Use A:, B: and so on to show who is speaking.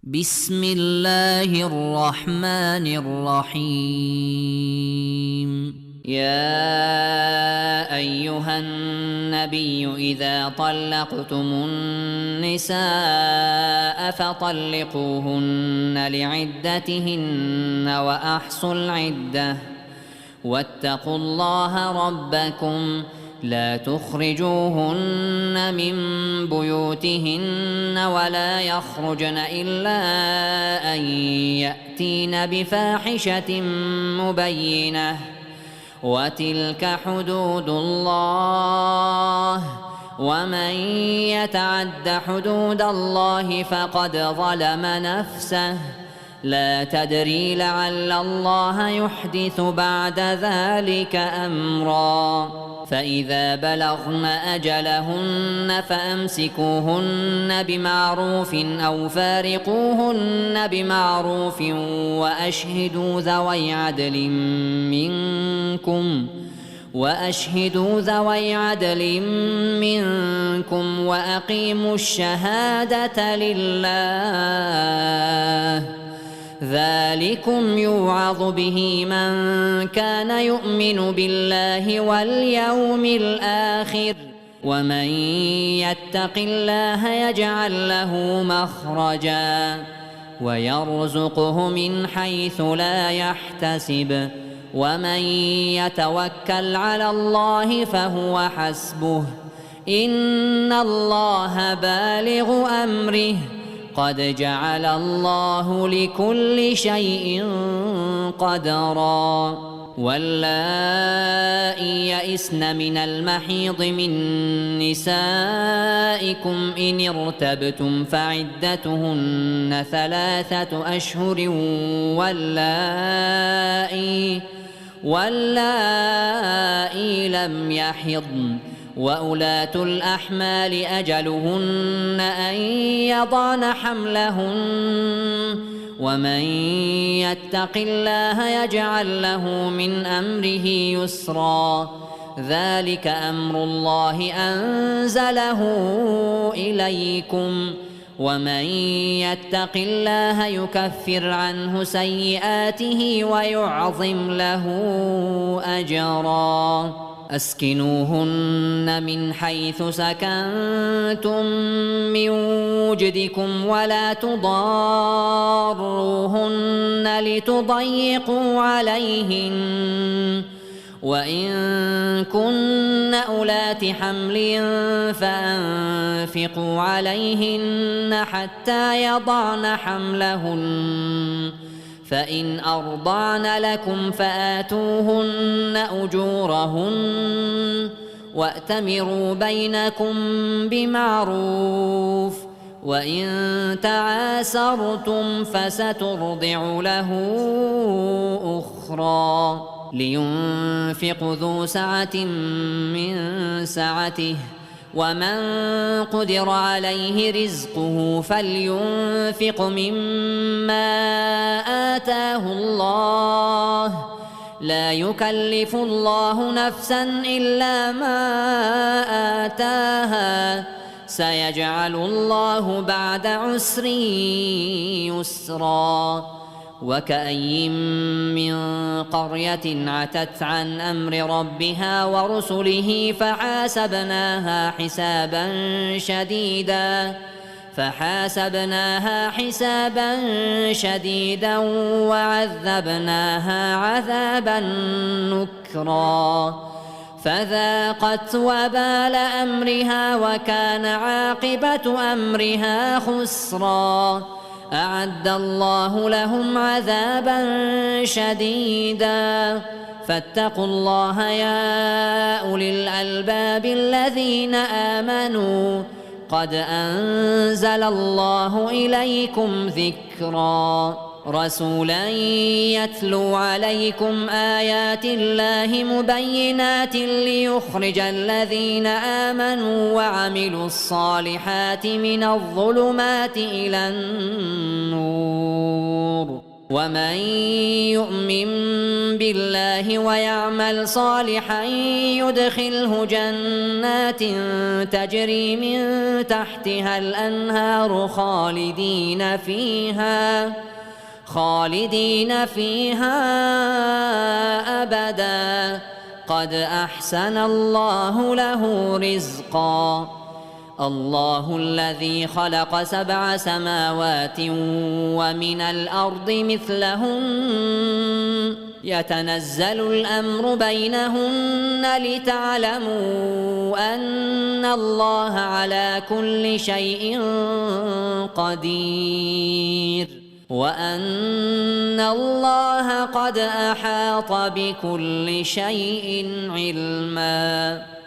A: بسم الله الرحمن الرحيم. يا أيها النبي إذا طلقتم النساء فطلقوهن لعدتهن وأحصوا العدة واتقوا الله ربكم لا تخرجوهن من بيوتهن ولا يخرجن إلا أن يأتين بفاحشة مبينة وتلك حدود الله ومن يتعد حدود الله فقد ظلم نفسه لا تدري لعل الله يحدث بعد ذلك أمرا. فإذا بلغن أجلهن فأمسكوهن بمعروف أو فارقوهن بمعروف وأشهدوا ذوي عدل منكم وأقيموا الشهادة لله ذلكم يوعظ به من كان يؤمن بالله واليوم الآخر ومن يتق الله يجعل له مخرجا ويرزقه من حيث لا يحتسب ومن يتوكل على الله فهو حسبه إن الله بالغ أمره قد جعل الله لكل شيء قدرا. واللائي يئسن من المحيض من نسائكم إن ارتبتم فعدتهن 3 أشهر واللائي لم يحضن وأولاة الأحمال أجلهن أن يضعن حملهن ومن يتق الله يجعل له من أمره يسرا ذلك أمر الله أنزله إليكم ومن يتق الله يكفر عنه سيئاته ويعظم له أجرا. أسكنوهن من حيث سكنتم من وجدكم ولا تضاروهن لتضيقوا عليهن وإن كن أولات حمل فأنفقوا عليهن حتى يضعن حملهن فإن أرضعن لكم فآتوهن أجورهن وأتمروا بينكم بمعروف وإن تعاسرتم فسترضع له أخرى لينفق ذو سعة من سعته ومن قدر عليه رزقه فلينفق مما آتاه الله لا يكلف الله نفسا إلا ما آتاها سيجعل الله بعد عسر يسرا. وكأي من قرية عتت عن أمر ربها ورسله فحاسبناها حسابا شديدا وعذبناها عذابا نكرا فذاقت وبال أمرها وكان عاقبة أمرها خسرا. أعد الله لهم عذابا شديدا فاتقوا الله يا أولي الألباب الذين آمنوا قد أنزل الله إليكم ذكرا رسولا يتلو عليكم آيات الله مبينات ليخرج الذين آمنوا وعملوا الصالحات من الظلمات إلى النور ومن يؤمن بالله ويعمل صالحا يدخله جنات تجري من تحتها الأنهار خالدين فيها أبدا قد أحسن الله له رزقا. الله الذي خلق 7 سماوات ومن الأرض مثلهن يتنزل الأمر بينهن لتعلموا أن الله على كل شيء قدير وأن الله قد أحاط بكل شيء علما.